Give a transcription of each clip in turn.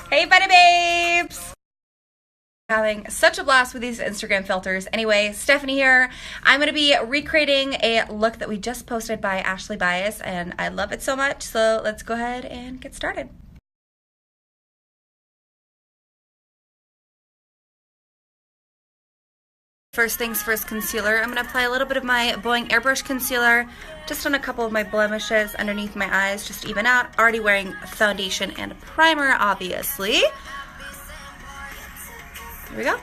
Hey, buddy babes! Having such a blast with these Instagram filters. Anyway, Stephanie here. I'm going to be recreating a look that we just posted by Ashley Bias, and I love it so much, so let's go ahead and get started. First things first, concealer. I'm going to apply a little bit of my Boeing Airbrush concealer just on a couple of my blemishes underneath my eyes, just to even out. Already wearing foundation and primer, obviously. Here we go.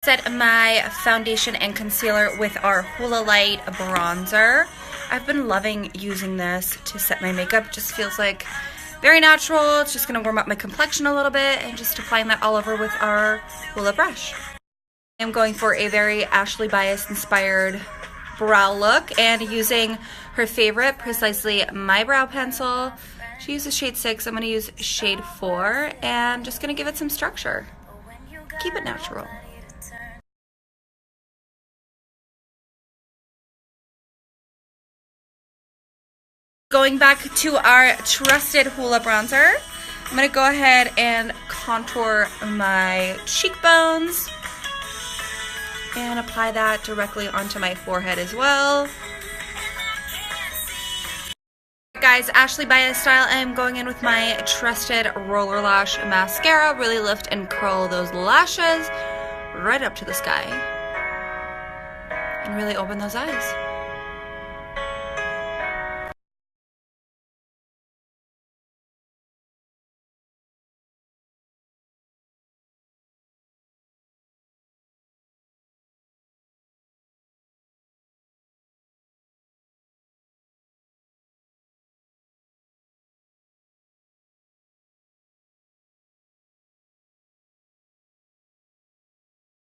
Set my foundation and concealer with our Hoola Light bronzer. I've been loving using this to set my makeup. It just feels like very natural. It's just going to warm up my complexion a little bit, and just applying that all over with our Hoola brush. I'm going for a very Ashley Bias inspired brow look and using her favorite, Precisely My Brow Pencil. She uses shade 6, I'm going to use shade 4, and just going to give it some structure. Keep it natural. Going back to our trusted Hoola bronzer, I'm going to go ahead and contour my cheekbones and apply that directly onto my forehead as well. Guys, Ashley Bias style, I'm going in with my trusted Roller Lash mascara. Really lift and curl those lashes right up to the sky. And really open those eyes.